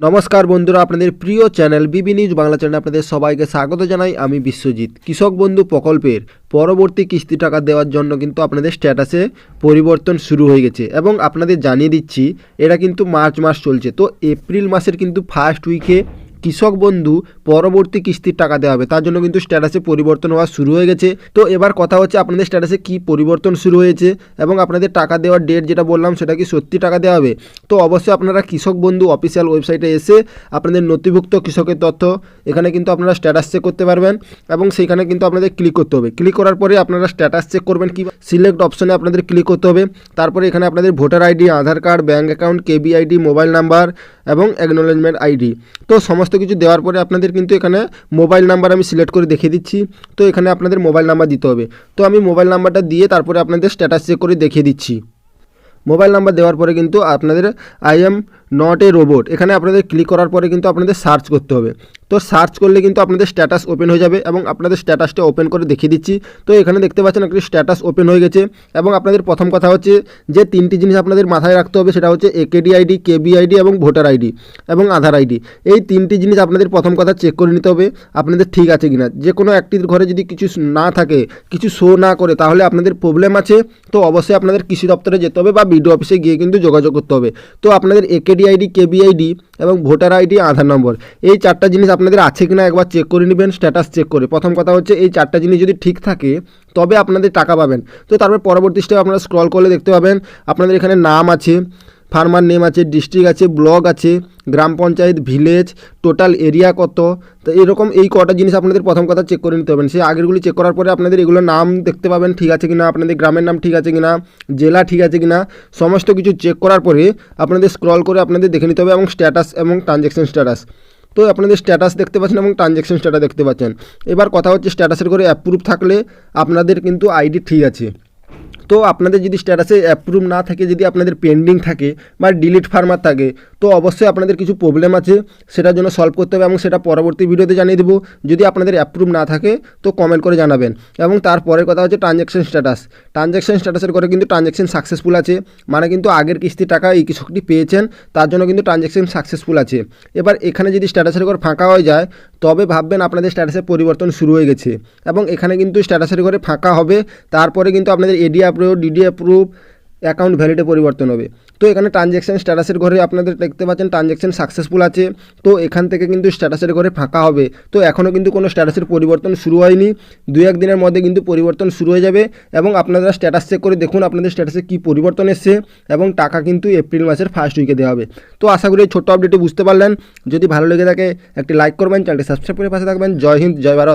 নমস্কার বন্ধুরা, আপনাদের প্রিয় চ্যানেল বিবি নিউজ বাংলা চ্যানেলে আপনাদের সবাইকে স্বাগত জানাই। আমি বিশ্বজিৎ। কৃষক বন্ধু প্রকল্পের পরবর্তী কিস্তি টাকা দেওয়ার জন্য কিন্তু আপনাদের স্ট্যাটাসে পরিবর্তন শুরু হয়ে গেছে এবং আপনাদের জানিয়ে দিচ্ছি এটা কিন্তু মার্চ মাস চলছে। তো এপ্রিল মাসের কিন্তু ফার্স্ট উইকে কৃষক বন্ধু পরবর্তী কিস্তির টাকা দেওয়া হবে, তার জন্য কিন্তু স্ট্যাটাসে পরিবর্তন হওয়া শুরু হয়ে গেছে। তো এবার কথা হচ্ছে আপনাদের স্ট্যাটাসে কি পরিবর্তন শুরু হয়েছে এবং আপনাদের টাকা দেওয়ার ডেট যেটা বললাম সেটা কি সত্যি টাকা দেওয়া হবে। তো অবশ্যই আপনারা কৃষক বন্ধু অফিসিয়াল ওয়েবসাইটে এসে আপনাদের নথিভুক্ত কৃষকের তথ্য এখানে কিন্তু আপনারা স্ট্যাটাস চেক করতে পারবেন এবং সেইখানে কিন্তু আপনাদের ক্লিক করতে হবে। ক্লিক করার পরে আপনারা স্ট্যাটাস চেক করবেন কি সিলেক্ট অপশনে আপনাদের ক্লিক করতে হবে। তারপরে এখানে আপনাদের ভোটার আইডি, আধার কার্ড, ব্যাঙ্ক অ্যাকাউন্ট, কেবি আইডি, মোবাইল নাম্বার এবং অ্যাকনোলেজমেন্ট আইডি। তো সমস্ত কিছু দেওয়ার পরে আপনাদের কিন্তু এখানে মোবাইল নাম্বার আমি সিলেক্ট করে দেখিয়ে দিচ্ছি। তো এখানে আপনাদের মোবাইল নাম্বার দিতে হবে। তো আমি মোবাইল নাম্বারটা দিয়ে তারপরে আপনাদের স্ট্যাটাস চেক করে দেখিয়ে দিচ্ছি। মোবাইল নাম্বার দেওয়ার পরে কিন্তু আপনাদের I am not a robot এখানে আপনাদের ক্লিক করার পরে কিন্তু আপনাদের সার্চ করতে হবে। তো সার্চ করলে কিন্তু আপনাদের স্ট্যাটাস ওপেন হয়ে যাবে এবং আপনাদের স্ট্যাটাসটা ওপেন করে দেখিয়ে দিচ্ছি। তো এখানে দেখতে পাচ্ছেন একটি স্ট্যাটাস ওপেন হয়ে গেছে এবং আপনাদের প্রথম কথা হচ্ছে যে তিনটি জিনিস আপনাদের মাথায় রাখতে হবে, সেটা হচ্ছে একেডি আইডি, কেবি আইডি এবং ভোটার আইডি এবং আধার আইডি। এই তিনটি জিনিস আপনাদের প্রথম কথা চেক করে নিতে হবে আপনাদের ঠিক আছে কিনা। যে কোনো একটির ঘরে যদি কিছু না থাকে, কিছু শো না করে, তাহলে আপনাদের প্রবলেম আছে। তো অবশ্যই আপনাদের কৃষি দপ্তরে যেতে হবে বা বিডিও অফিসে গিয়ে কিন্তু যোগাযোগ করতে হবে। তো আপনাদের একেডি আইডি, কেবি আইডি এবং ভোটার আইডি, আধার নম্বর, এই চারটা জিনিস আপনাদের আছে কিনা একবার চেক করে নেবেন স্ট্যাটাস চেক করে। প্রথম কথা হচ্ছে এই চারটা জিনিস যদি ঠিক থাকে তবে আপনাদের টাকা পাবেন। তো তারপর পরবর্তী স্টেপ আপনারা স্ক্রল করলে দেখতে পাবেন আপনাদের এখানে নাম আছে, ফার্মার নেম আছে, ডিস্ট্রিক্ট আছে, ব্লক আছে, গ্রাম পঞ্চায়েত, ভিলেজ, টোটাল এরিয়া কত। তো এরকম এই কটা জিনিস আপনাদের প্রথম কথা চেক করে নিতে হবে। সেই আগেরগুলি চেক করার পরে আপনাদের এগুলো নাম দেখতে পাবেন ঠিক আছে কিনা, আপনাদের গ্রামের নাম ঠিক আছে কিনা, জেলা ঠিক আছে কিনা, সমস্ত কিছু চেক করার পরে আপনাদের স্ক্রল করে আপনাদের দেখে নিতে হবে এবং স্ট্যাটাস এবং ট্রানজ্যাকশন স্ট্যাটাস। তো আপনাদের স্ট্যাটাস দেখতে পাচ্ছেন এবং ট্রানজ্যাকশন স্ট্যাটাস দেখতে পাচ্ছেন। এবার কথা হচ্ছে স্ট্যাটাসের করে অ্যাপ্রুভ থাকলে আপনাদের কিন্তু আইডি ঠিক আছে। তো আপনাদের যদি স্ট্যাটাসে অ্যাপ্রুভ না থাকে, যদি আপনাদের পেন্ডিং থাকে বা ডিলিট ফার্মার থাকে, তো অবশ্যই আপনাদের কিছু প্রবলেম আছে, সেটার জন্য সলভ করতে হবে এবং সেটা পরবর্তী ভিডিওতে জানিয়ে দেবো। যদি আপনাদের অ্যাপ্রুভ না থাকে তো কমেন্ট করে জানাবেন। এবং তারপরের কথা হচ্ছে ট্রানজ্যাকশন স্ট্যাটাস। ট্রানজ্যাকশন স্ট্যাটাসের করে কিন্তু ট্রানজ্যাকশন সাকসেসফুল আছে, মানে কিন্তু আগের কিস্তির টাকা এই কৃষকটি পেয়েছেন, তার জন্য কিন্তু ট্রানজ্যাকশন সাকসেসফুল আছে। এবার এখানে যদি স্ট্যাটাসের করে ফাঁকা হয়ে যায় তবে ভাববেন আপনাদের স্ট্যাটাসের পরিবর্তন শুরু হয়ে গেছে। এবং এখানে কিন্তু স্ট্যাটাসের করে ফাঁকা হবে, তারপরে কিন্তু আপনাদের এডি অ্যাপ্রুভ, ডিডি অ্যাপ্রুভ, অ্যাকাউন্ট ভ্যালিডে পরিবর্তন হবে। তো এখানে ট্রানজ্যাকশন স্ট্যাটাসের ঘরে আপনাদের দেখতে পাচ্ছেন ট্রানজ্যাকশন সাকসেসফুল আছে। তো এখান থেকে কিন্তু স্ট্যাটাসের ঘরে ফাঁকা হবে। তো এখনও কিন্তু কোনো স্ট্যাটাসের পরিবর্তন শুরু হয়নি, 2-1 দিনের মধ্যে কিন্তু পরিবর্তন শুরু হয়ে যাবে। এবং আপনারা স্ট্যাটাস চেক করে দেখুন আপনাদের স্ট্যাটাসে কী পরিবর্তন এসছে এবং টাকা কিন্তু এপ্রিল মাসের ফার্স্ট উইকে দেওয়া হবে। তো আশা করি এই ছোট্ট আপডেটটি বুঝতে পারলেন। যদি ভালো লেগে থাকে একটি লাইক করবেন, চ্যানেলটি সাবস্ক্রাইব করে পাশে থাকবেন। জয় হিন্দ, জয় ভারত।